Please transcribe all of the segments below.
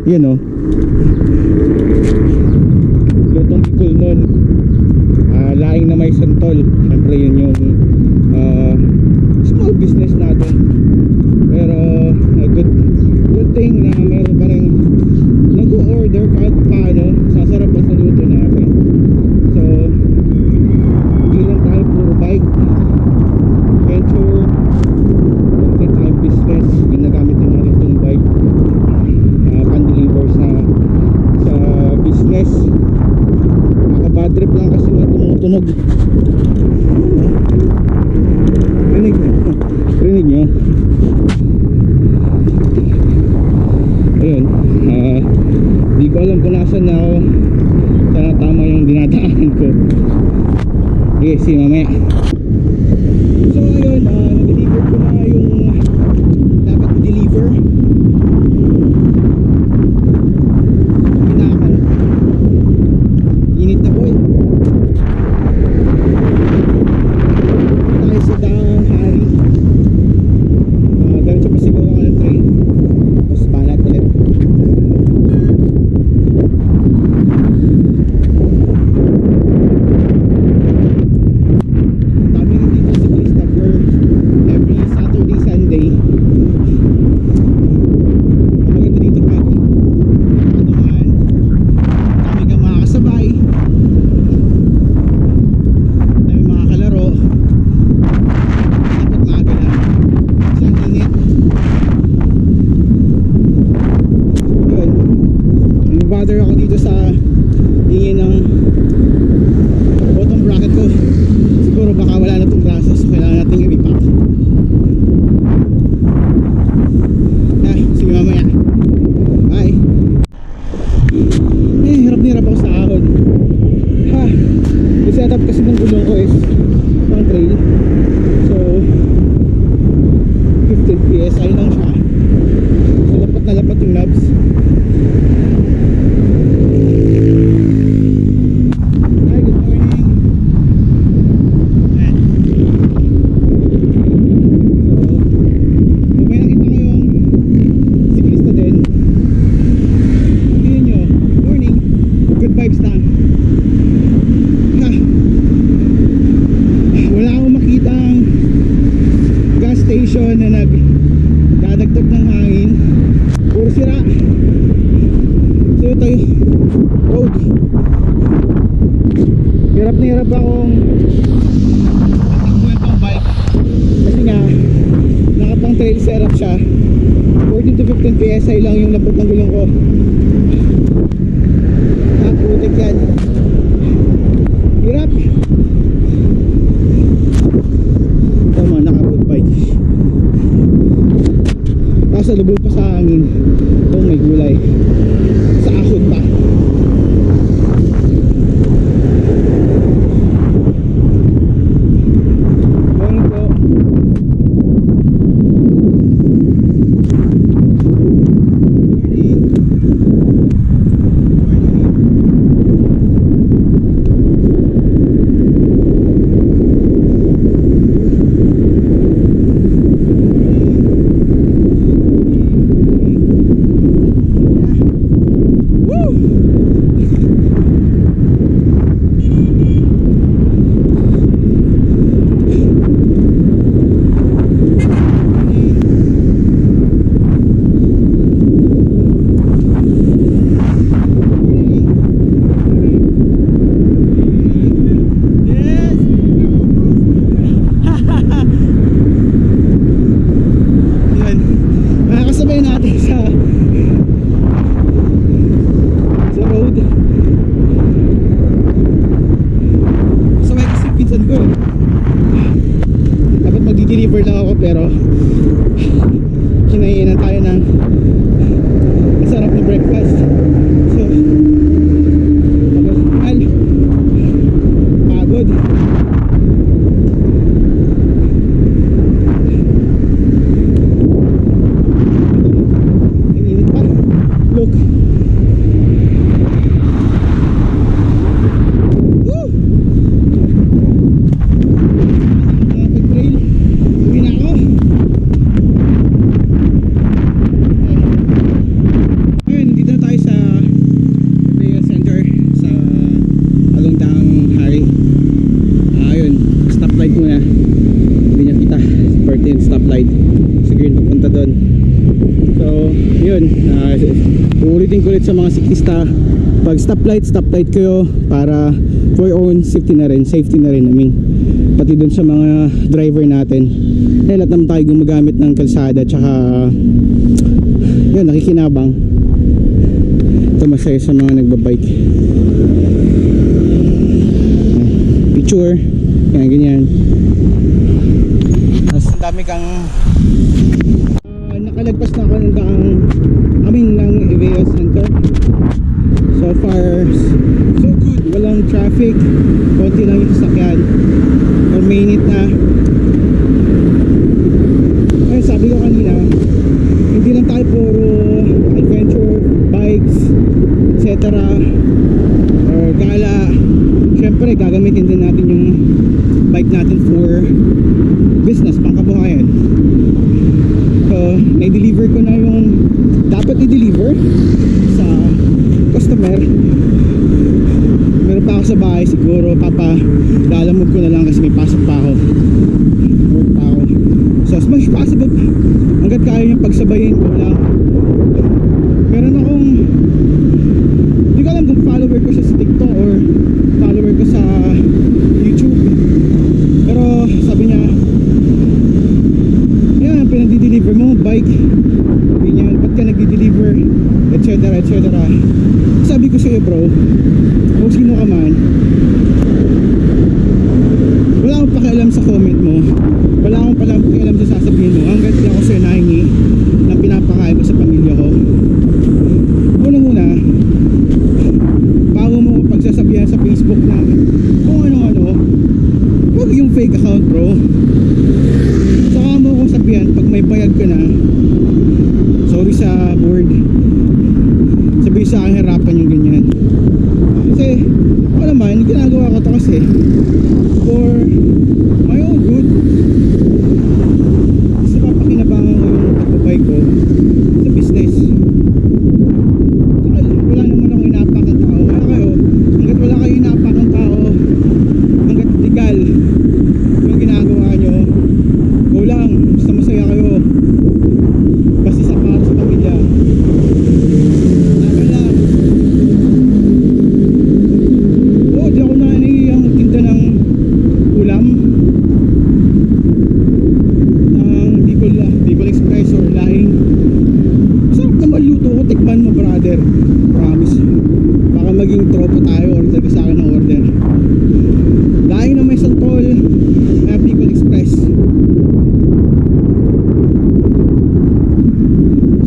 Yun o, lutong Bicol nun. Laing na may santol. Siyempre yun yung small business natin. Pero good thing na meron pa rin nag-order kahit paano. Sasarap ang saluto natin. So hindi lang tayo puro bike venture, meron tayong business. Ginagamit din natin itong bike pan-deliver sa business. Nakaka-bad trip lang kasi may tumutunog. Rinig nyo? Ayun, di ko alam kung nasan na ako, sana tama yung dinadaanan ko. Okay, see mamaya. So ayun, na-deliver ko na yung dapat i-deliver. Inakan, init na boy. Tayo sa daang hari. Diretso pa siguro ako ng train, tapos banat ulit. Dami rin dito sa Christopher every Saturday, Sunday. Ang maganda dito pag dumaan, dami kang makakasabay, dami makakalaro. Dapat maaga lang kasi ang init. Yun, nag-bother ako dito sa ingin ng bottom bracket ko. Siguro baka wala na itong braso, so kailangan natin i-repack. Sige mamaya. Bye. Hirap na hirap ako sa ahon. Yung setup kasi ng gulong ko is pang trail. So 15 PSI lang siya. So lapat na lapat yung knobs. Hi, good morning. Ayan. So may nakita ko yung siklista din. Tingnan nyo, good morning. Good vibes lang. Wala akong makitang gas station na nagdadagdag ng hangin. Puro sira. So ito yung road. Hirap na hirap akong tatakbo itong bike kasi nga nakapang trail setup siya. 14 to 15 PSI lang yung labot ng gulong ko. Putik yan. Hirap. Tama, naka-road bike. Tapos alubog pa sa hangin. Ito may gulay. Sa ahon pa. Morning po. Deliver lang ako pero kinainan tayo ng masarap na breakfast. So pagod. Ang init pa. Look. Uwi na ako. daang hari. Ayun, stoplight muna. Hindi niya kita. 14 stoplight. Sige, papunta doon. So, yun. Uulitin ko ulit sa mga siklista. Pag stoplight kayo para for your own safety na rin. Safety na rin, I mean. Pati doon sa mga driver natin. Lahat naman tayo gumagamit ng kalsada. Tsaka, yun, nakikinabang. Ito masaya sa mga nagbabike. Picture. Yan, ganyan. Tapos ang dami kang nakalagpas na ako ng ng EVS Center. So far so good, walang traffic, konti lang yung sasakyan, 4 minute na. Ayun, sabi ko kanina, hindi lang tayo puro adventure bikes etc or gala. Syempre gagamitin din natin yung bike natin for business, pangkabuhayan. So na-deliver ko na yung dapat i-deliver sa customer. Meron pa ako sa bahay, siguro lalamog ko na lang kasi may pasok pa ako, work pa ako. So as much possible, hanggat kaya niyang pagsabayin ko lang. Meron akong, hindi ko alam kung follower ko siya sa TikTok or follower ko sa YouTube, pero sabi niya, yan, pinag-deliver mo bike, ganyan, ba't ka nag-deliver, etc etc. Sabi ko sa'yo bro, kung sino ka man, wala akong pakialam sa comment mo, wala akong pakialam sa sasabihin mo, hanggat di ako sa'yo nahingi ng pinapakain ko sa pamilya ko. Unang-una, bago mo pagsasabihan sa Facebook na kung ano-ano, huwag yung fake account bro. Saka mo kung sabihan pag may bayad ka na, sorry sa word, sabi sa akin harapan yung ganyan. Kasi ako naman, ginagawa ko to kasi for my own good. Kasi papakinabangan ko yung pagbabay ko sa business. Saka wala naman ako inapak ng tao. Kaya kayo, hanggat wala kayo inapak ng tao, hanggat legal yung ginagawa nyo, go lang, basta masaya kayo, basta sa para sa pamilya. Tama lang. Oo, di ako nahihiyang magtinda ng ulam, ng Bicol Express or lahing. Masarap naman luto ko, tikman mo brother, promise. Baka maging tropa tayo, order ka sa akin ng order. Lahing na may santol, Bicol Express.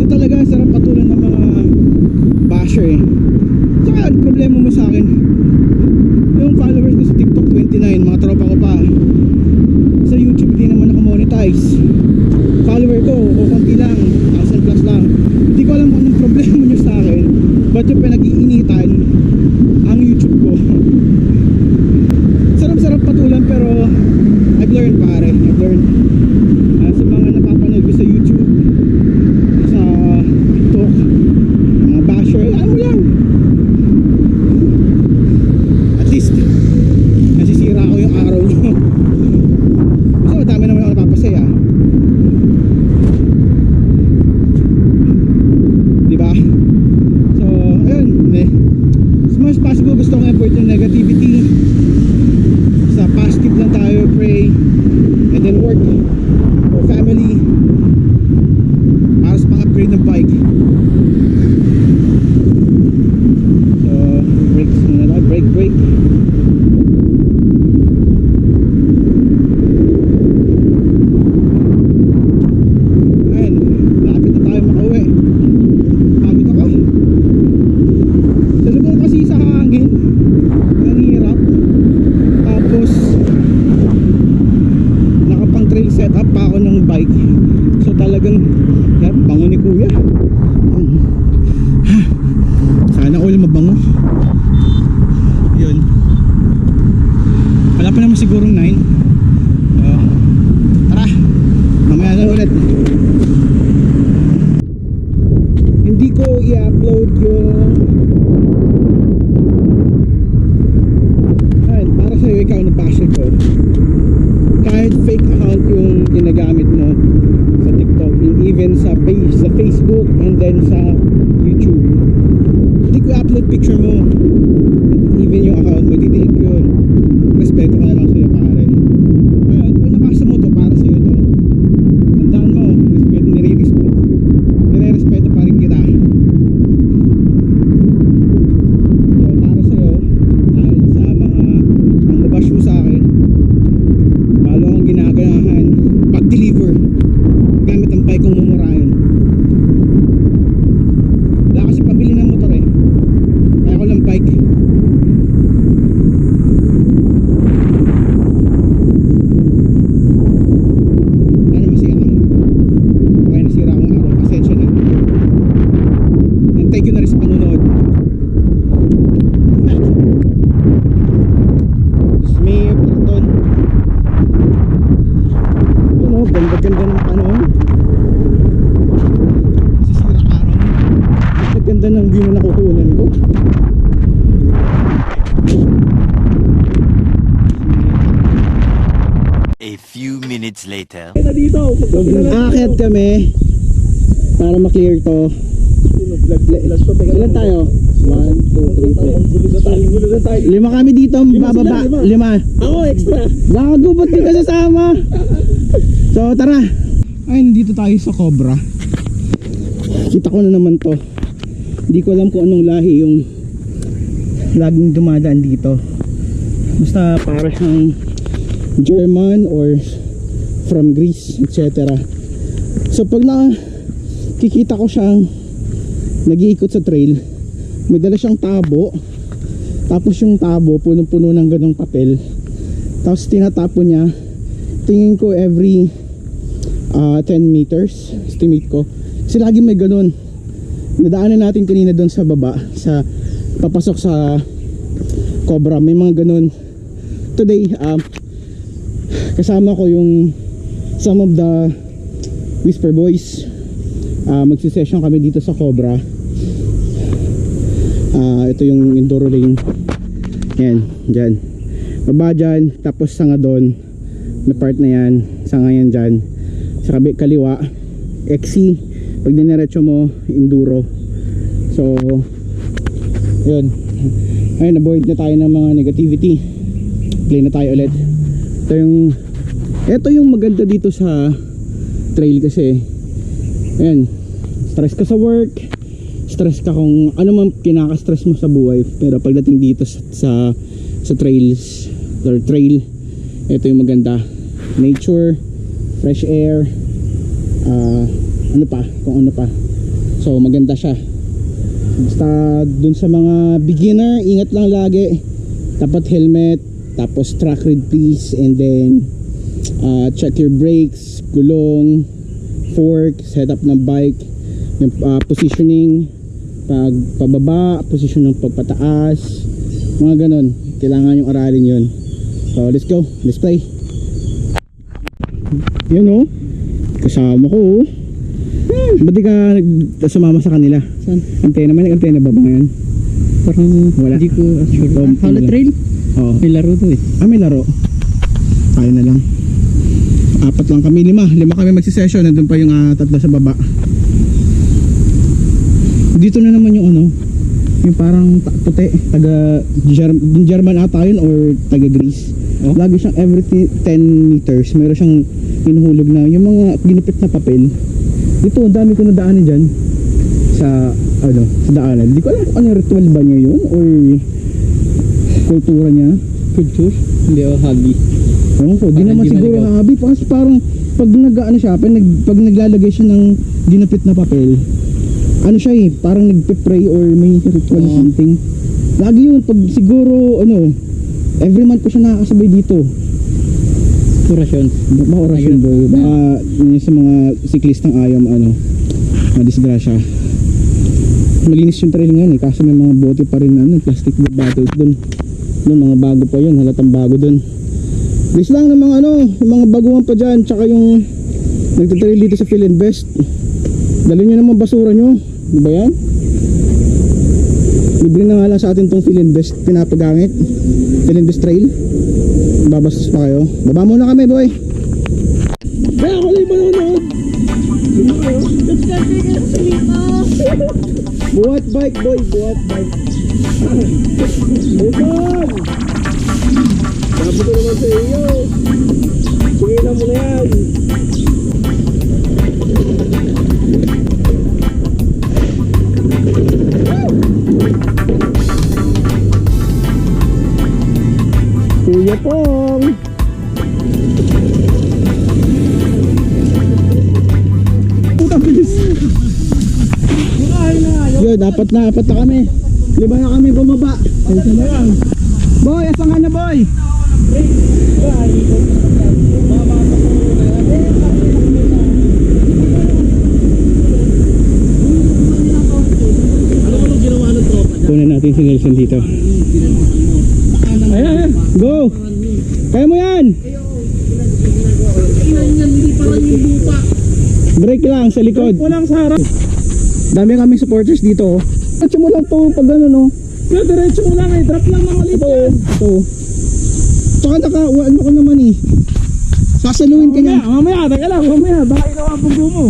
So talaga sarap patulan ng mga basher eh. Saka ang problema mo sa akin, yung followers ko sa TikTok 29, mga tropa ko pa. Sa YouTube di naman ako monetize. Follower ko konti lang, 1,000 plus lang. Hindi ko alam kung anong problema nyo sa akin, ba't yung pinag-iinitan ang YouTube ko. Sarap-sarap patulan pero I've learned pare, I've learned. Sa mga napapanood ko sa YouTube, sa TikTok, mga basher, ano lang, at least nasisira ko yung araw nyo. Kasi madami naman ako napapasaya, diba? So ayun, as much as possible gusto kong avoid yung negativity. Sa positive lang tayo, pray, and then work for family para sa pang-upgrade ng bike. So brakes muna tayo, brake. Ayun, lapit na tayo makauwi. Pagod ako. Salubong kasi sa hangin, ang hirap. Tapos nakapang trail setup pa ako ng bike, so talagang bango ni kuya. Sana all mabango. Yun, wala pa naman sigurong 9. Tara, mamaya na ulit. Hindi ko i-upload yung kahit fake account yung ginagamit mo sa TikTok and even sa page, sa Facebook and then sa YouTube, hindi ko upload picture mo, even yung account mo, di-delete ko yun. Respeto ko na lang sa'yo, pare. Kung nakasa mo to, para sa'yo to, tandaan mo, respeto, nire-respeto pa rin kita. So para sa'yo, dahil sa mga ang mabash mo sa akin, lalo akong ginaganahan pag-deliver gamit ang bike kong mumurahin. Wala kasi pambili ng motor eh, kaya ko lang bike. Ano masira ka? Okay, nasira akong araw, pasensya na. And thank you na rin sa panunood. It's me, pardon. Yun o, ganda-ganda ng panahon. Sisira araw. Ganda ng view na nakukunan ko. A few minutes later. Aakyat kami para ma-clear to. Ilan tayo? 1, 2, 3, 4. 5 kami dito, bababa. 5. Ako extra. Gago, ba't di ka sasama? So tara. Ay, nandito tayo sa Cobra. Kita ko na naman to. Hindi ko alam kung anong lahi yung laging dumadaan dito. Basta para siyang German or from Greece, etc. So pag nakikita ko siyang nag-iikot sa trail, may dala siyang tabo, tapos yung tabo punong-puno ng ganong papel, tapos tinatapo niya. Tingin ko every 10 meters, estimate ko, kasi lagi may ganon. Nadaanan natin kanina doon sa baba, sa papasok sa Cobra, may mga ganon. Today kasama ko yung some of the Whisper Boys. Magsisession kami dito sa Cobra. Ito yung enduro lane. Yan, dyan. Baba dyan, tapos sanga doon. May part na yan, sanga yan dyan. Sa kaliwa, XC. Pag diniretso mo, enduro. So, yun. Ayun, avoid na tayo ng mga negativity. Play na tayo ulit. Ito yung maganda dito sa trail kasi ayan, stress ka sa work, stress ka kung ano man kinaka-stress mo sa buhay, pero pagdating dito sa trails or trail, ito yung maganda. Nature, fresh air, ano pa, kung ano pa. So maganda siya. Basta dun sa mga beginner, ingat lang lagi. Dapat helmet, tapos track read please, and then check your brakes, gulong, fork, setup ng bike, yung positioning, pag pababa, position ng pagpataas, mga ganon. Kailangan yung aralin yun. So let's go, let's play. Yun o, kasama ko o. Ba't di ka sumama sa kanila? Saan? Antena, may nag-antena ba ngayon? Parang wala. hindi ko sure. Halo trail? Oo. May laro to eh. May laro. Tayo na lang. 4 lang kami, 5 kami magsisession. Nandun pa yung 3 sa baba. Dito na naman yung ano, yung parang puti, taga German ata yun or taga Greece. Oh? Lagi siyang every 10 meters meron siyang hinuhulog na yung mga ginupit na papel. Dito ang dami ko nadaanan dyan sa ano, sa daanan. Hindi ko alam kung ano ritual ba niya yun or kultura niya. Culture? Hindi ako hobby. Ewan ko, di naman siguro hobby. Kasi parang pag nag-ano siya, pag naglalagay siya ng ginupit na papel, ano siya eh, parang nagpe-pray or may ritual something. Lagi yun, pag siguro ano, every month ko siya nakakasabay dito. Orasyon. Baka orasyon boy. Baka yun sa mga siklistang ayam ano, madisgrasya. Malinis yung trail ngayon eh, kaso may mga bote pa rin ano, plastic bottles dun. Dun mga bago pa yun, halatang bago dun. Bis lang ng mga ano, yung mga baguhan pa dyan, tsaka yung nagtatrail dito sa Phil Invest. Dali nyo naman basura nyo, di ba yan? Libre na nga lang sa atin tong Phil Invest, pinapagangit. Filindus Trail. Babastos pa kayo. Baba muna kami, boy. Kaya ako lang manonood. Buhat bike, boy. Buhat bike. Listen! Sabi ko naman sa iyo. Singilan mo na yan. Kuya Pong! Puta bilis! Yun, apat na kami. 5 na kami bumaba. Isa na yan. Boy, asan ka na, boy? Kunin natin si Nelson dito. Ayan, go! Kaya mo yan! Break lang sa likod. Walang sa harap. Dami kami supporters dito. Diretso mo lang to pag ano no. Diretso mo lang eh. Drop lang ng maliit yan. Ito. Tsaka ano ka naman eh. Sasaluhin ka niya. Mamaya, taga lang. Mamaya. Baka ikaw ang punggo mo.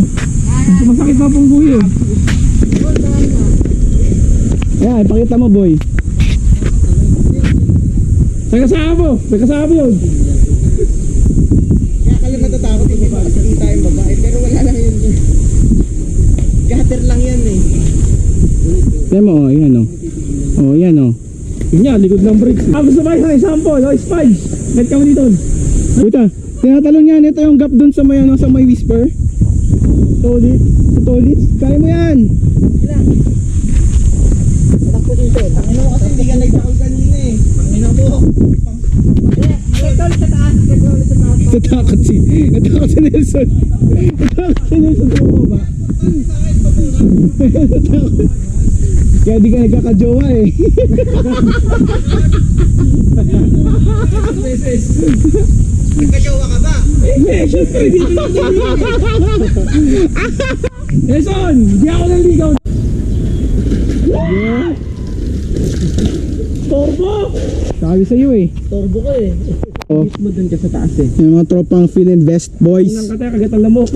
Masakit pa punggo yun. Ayan, ipakita mo boy. Nagkasama yun. Kaya ka lang natatakot yung babae. Kita yung babae. Pero wala lang yun. Gater lang yan eh. Tignan mo, yan o. O, yan o. Tingnan, likod ng brakes. Gusto ba isang example? O, spice. Net ka mo dito. Puta, tinatalon yan. Ito yung gap dun sa may, sa may whisper. Tolit. Kaya mo yan. Ilan? Tatakbo dito. Tangina mo kasi hindi ka nagtakol kanina eh. Tangina mo. Ketol sa taas. Natakot si Nelson. Natakot si Nelson sa baba. Natakot. Kaya di ka nagkakajowa eh. Nagkajowa ka ba? Hindi, syempre, dito lang Nelson, hindi ako naligaw. Torbo! Sabi sa'yo eh. Torbo ko eh. Oh, Mo dun ka sa taas eh. yung mga tropang Filinvest boys. Unang kataya, kagat ang lamok.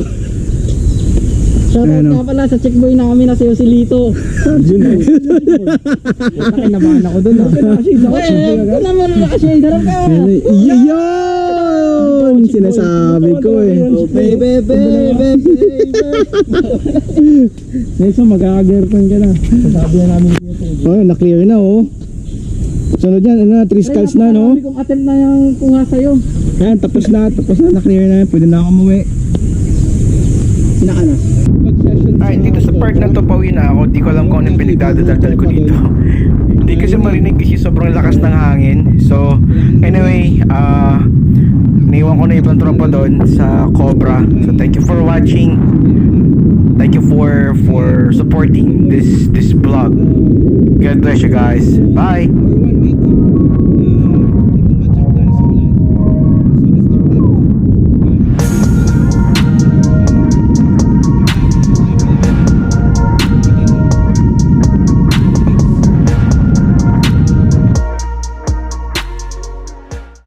Shoutout Ano? nga pala sa checkboy namin na sayo si Lito. Nakinabahan ako dun ah. Ito naman nakashade. Harap ka. Yun! Sinasabi ko eh. Baby. Nelson, magkaka-girlfriend ka na. Sabi na namin dito. Oh, na-clear na oh. Sunod yan, 3 skulls na no. Sabi kong attempt na yung kuha sa'yo. Yan, tapos na, na-clear na. Pwede na ako umuwi. Sinaka na. Alright, dito sa part na to, pauwi na ako. Di ko alam kung anong pinagdadaldal ko dito. Hindi kasi marinig kasi sobrang lakas ng hangin. So, anyway, naiwan ko na ibang tropa doon sa Cobra. So, thank you for watching. Thank you for supporting this vlog. God bless you guys. Bye!